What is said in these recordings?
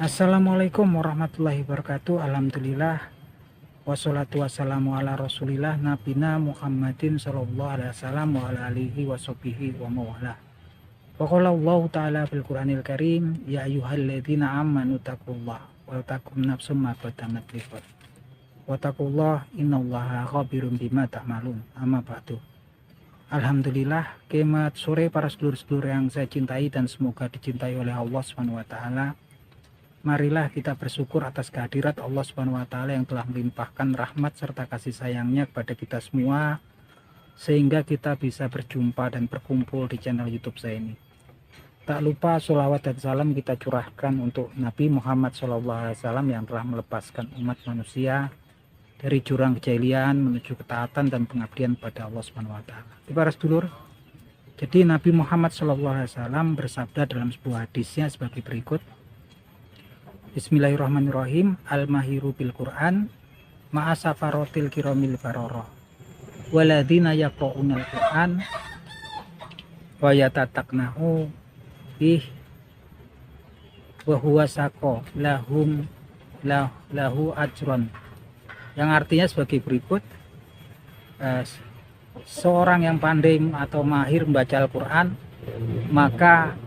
Assalamualaikum warahmatullahi wabarakatuh. Alhamdulillah wassalatu wassalamu ala rasulillah nabina Muhammadin sallallahu alaihi wasallam wa ala alihi wa sahbihi wa mawala. Wa qala Allah ta'ala fil Qur'anil Karim, ya ayyuhalladzina amanu taqullaha wa takum nafsum ma qaddamat lighad wa taqullaha innallaha khabirum bima ta'malun. Amma ba'du. Alhamdulillah, kemat sore para sedulur-sedulur yang saya cintai dan semoga dicintai oleh Allah Subhanahu wa taala. Marilah kita bersyukur atas kehadirat Allah Subhanahu wa taala yang telah melimpahkan rahmat serta kasih sayangnya kepada kita semua, sehingga kita bisa berjumpa dan berkumpul di channel YouTube saya ini. Tak lupa sholawat dan salam kita curahkan untuk Nabi Muhammad SAW yang telah melepaskan umat manusia dari jurang kejahilian menuju ketaatan dan pengabdian pada Allah Subhanahu wa taala. Para sedulur, jadi Nabi Muhammad SAW bersabda dalam sebuah hadisnya sebagai berikut. Bismillahirrahmanirrahim. Al-mahiru bil Qur'an ma'asafarotil kiramil baroroh waladina yaqra'unal Qur'an wa yatataknahu bih wa huwa saqo lahu ajron, yang artinya sebagai berikut. Seorang yang pandai atau mahir membaca Al-Quran, maka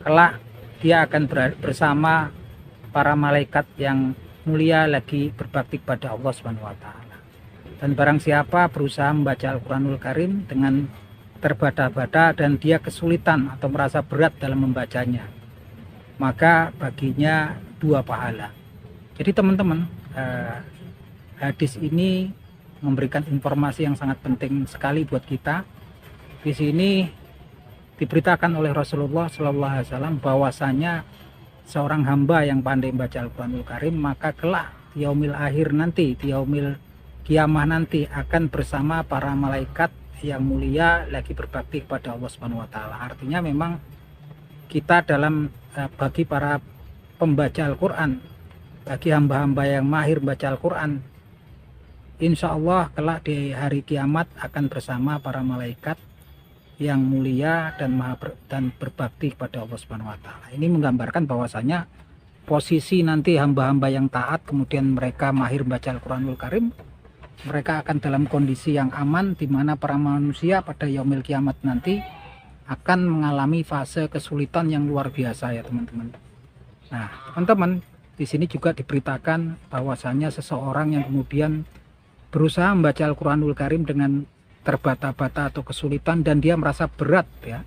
kelak dia akan bersama para malaikat yang mulia lagi berbakti pada Allah Subhanahu wa taala. Dan barang siapa berusaha membaca Al-Qur'anul Karim dengan terbata-bata dan dia kesulitan atau merasa berat dalam membacanya, maka baginya 2 pahala. Jadi teman-teman, hadis ini memberikan informasi yang sangat penting sekali buat kita. Di sini diberitakan oleh Rasulullah SAW bahwasanya seorang hamba yang pandai membaca Al-Quranul Karim, maka kelak di yaumil akhir nanti, di yaumil kiamah nanti akan bersama para malaikat yang mulia lagi berbakti kepada Allah Subhanahu wa taala. Artinya memang kita dalam bagi para pembaca Al-Quran, bagi hamba-hamba yang mahir membaca Al-Quran, insya Allah kelak di hari kiamat akan bersama para malaikat yang mulia dan berbakti kepada Allah Subhanahu wa taala. Ini menggambarkan bahwasanya posisi nanti hamba-hamba yang taat kemudian mereka mahir baca Al-Qur'anul Karim, mereka akan dalam kondisi yang aman, di mana para manusia pada yaumil kiamat nanti akan mengalami fase kesulitan yang luar biasa ya teman-teman. Nah, teman-teman, di sini juga diberitakan bahwasanya seseorang yang kemudian berusaha membaca Al-Qur'anul Karim dengan terbata-bata atau kesulitan dan dia merasa berat ya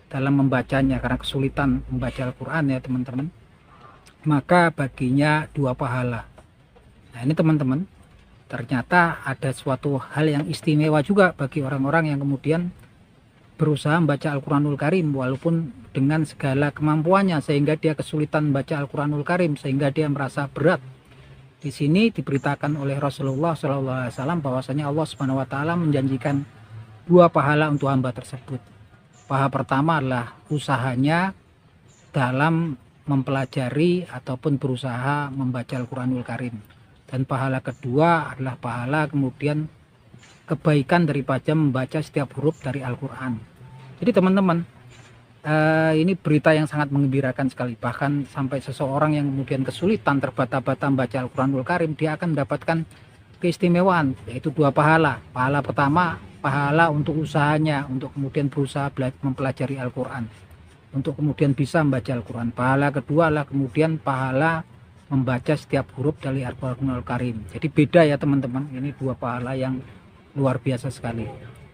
dalam membacanya karena kesulitan membaca Al-Quran ya teman-teman, maka baginya 2 pahala. Nah ini teman-teman, ternyata ada suatu hal yang istimewa juga bagi orang-orang yang kemudian berusaha membaca Al-Quranul Karim walaupun dengan segala kemampuannya, sehingga dia kesulitan membaca Al-Quranul Karim sehingga dia merasa berat. Di sini diberitakan oleh Rasulullah SAW bahwasanya Allah Subhanahu wa taala menjanjikan 2 pahala untuk hamba tersebut. Pahala pertama adalah usahanya dalam mempelajari ataupun berusaha membaca Al-Quranul Karim. Dan pahala kedua adalah pahala kemudian kebaikan daripada membaca setiap huruf dari Al-Quran. Jadi teman-teman, ini berita yang sangat menggembirakan sekali. Bahkan sampai seseorang yang kemudian kesulitan terbata-bata membaca Al-Quranul Karim, dia akan mendapatkan keistimewaan, yaitu 2 pahala. Pahala pertama, pahala untuk usahanya untuk kemudian berusaha mempelajari Al-Quran, untuk kemudian bisa membaca Al-Quran. Pahala kedua adalah kemudian pahala membaca setiap huruf dari Al-Quranul Karim. Jadi beda ya teman-teman, ini 2 pahala yang luar biasa sekali.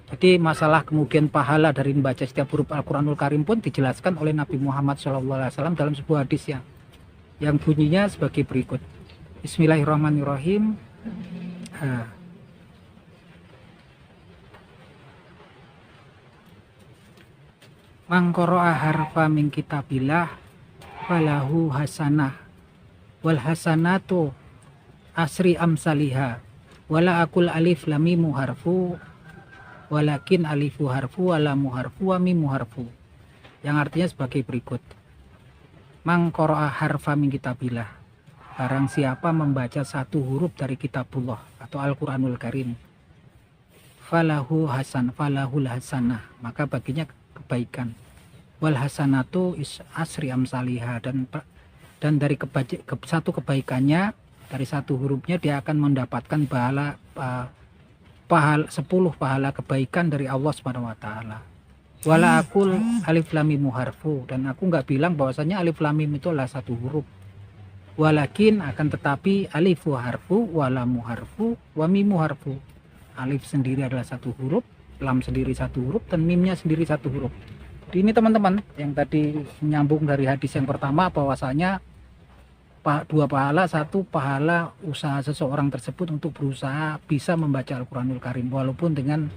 Jadi masalah kemudian pahala dari membaca setiap huruf Al-Quranul Karim pun dijelaskan oleh Nabi Muhammad SAW dalam sebuah hadis yang bunyinya sebagai berikut. Bismillahirrahmanirrahim. Man qara'a harfa min kitabillah falahu hasanah wal hasanatu asri amsaliha wala akul alif lam mim harfu walakin alifu harfu walamu harfu wa mimu harfu, yang artinya sebagai berikut. Man qara'a harfa min kitabillah, barang siapa membaca 1 huruf dari kitabullah atau Al-Quranul Karim, falahul hasanah, maka baginya kebaikan. Wal hasanatu is asri amsaliha, dan dan dari satu kebaikannya, dari satu hurufnya dia akan mendapatkan pahala 10 pahala kebaikan dari Allah Subhanahu wa taala. Wala aqul alif lam mim harfu, dan aku nggak bilang bahwasanya alif lam mim itu adalah satu huruf. Walakin, akan tetapi, alifu harfu, walamu harfu, wa mimu harfu. Alif sendiri adalah satu huruf, lam sendiri satu huruf, dan mimnya sendiri satu huruf. Jadi ini teman-teman yang tadi menyambung dari hadis yang pertama, bahwasanya 2 pahala, 1 pahala usaha seseorang tersebut untuk berusaha bisa membaca Al-Quranul Karim walaupun dengan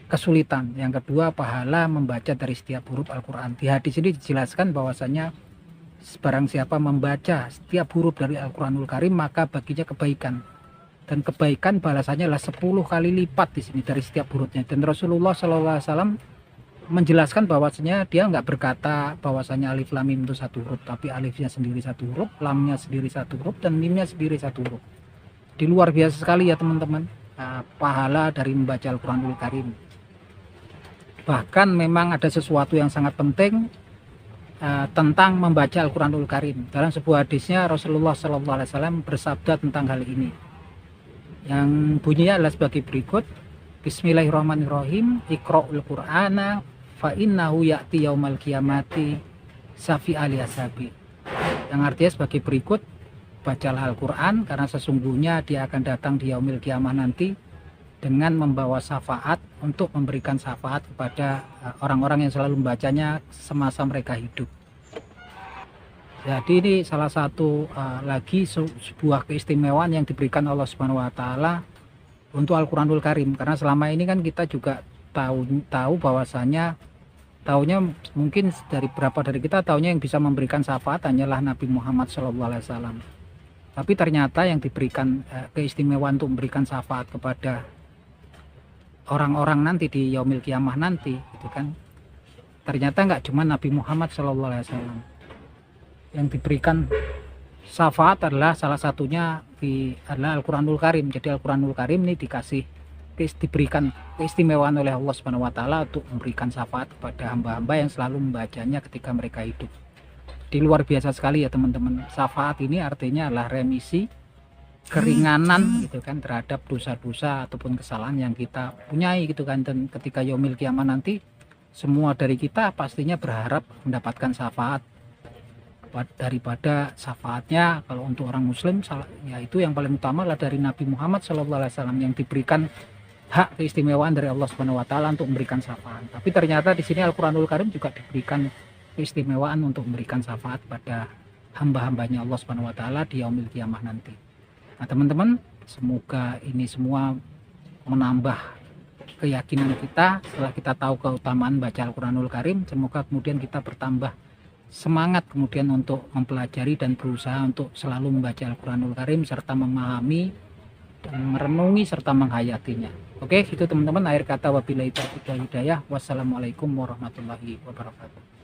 kesulitan. Yang kedua, pahala membaca dari setiap huruf Al-Quran. Di hadis ini dijelaskan bahwasanya barang siapa membaca setiap huruf dari Al-Quranul Karim maka baginya kebaikan, dan kebaikan balasannya adalah 10 kali lipat di sini dari setiap hurufnya. Dan Rasulullah SAW menjelaskan bahwasanya dia nggak berkata bahwasanya alif lam mim itu satu huruf, tapi alifnya sendiri satu huruf, lamnya sendiri satu huruf, dan mimnya sendiri satu huruf. Di luar biasa sekali ya teman-teman, pahala dari membaca Al-Quranul Karim. Bahkan memang ada sesuatu yang sangat penting tentang membaca Al-Quranul Karim. Dalam sebuah hadisnya Rasulullah SAW bersabda tentang hal ini, yang bunyinya adalah sebagai berikut: Bismillahirrahmanirrahim, Iqra'ul Qur'ana fa innahu ya'ti yaumal qiyamati safi aliasabi. Yang artinya sebagai berikut: bacalah Al-Quran karena sesungguhnya dia akan datang di yaumil qiyamah nanti dengan membawa syafaat, untuk memberikan syafaat kepada orang-orang yang selalu membacanya semasa mereka hidup. Jadi ini salah satu lagi sebuah keistimewaan yang diberikan Allah Subhanahu wa taala untuk Al-Quranul Karim, karena selama ini kan kita juga tahu bahwasanya taunya mungkin dari berapa dari kita taunya yang bisa memberikan syafaat hanyalah Nabi Muhammad SAW. Tapi ternyata yang diberikan keistimewaan untuk memberikan syafaat kepada orang-orang nanti di yaumil kiamah nanti, gitu kan, ternyata nggak cuma Nabi Muhammad SAW yang diberikan syafaat, adalah salah satunya adalah Al-Quranul Karim. Jadi Al-Quranul Karim ini diberikan keistimewaan oleh Allah Subhanahu wa taala untuk memberikan syafaat kepada hamba-hamba yang selalu membacanya ketika mereka hidup. Di luar biasa sekali ya teman-teman. Syafaat ini artinya adalah remisi, keringanan gitu kan terhadap dosa-dosa ataupun kesalahan yang kita punyai gitu kan. Dan ketika yaumil kiamah nanti semua dari kita pastinya berharap mendapatkan syafaat. Daripada syafaatnya kalau untuk orang muslim, yaitu yang paling utama adalah dari Nabi Muhammad SAW yang diberikan hak keistimewaan dari Allah Subhanahu wa taala untuk memberikan syafaat. Tapi ternyata di sini Al-Quranul Karim juga diberikan keistimewaan untuk memberikan syafaat pada hamba-hambanya Allah Subhanahu wa taala di yaumil kiamah nanti. Nah teman-teman, semoga ini semua menambah keyakinan kita setelah kita tahu keutamaan baca Al-Quranul Karim. Semoga kemudian kita bertambah semangat kemudian untuk mempelajari dan berusaha untuk selalu membaca Al-Quranul Karim serta memahami dan merenungi serta menghayatinya. Oke, itu teman-teman, akhir kata wabillahi taufiq wal hidayah. Wassalamualaikum warahmatullahi wabarakatuh.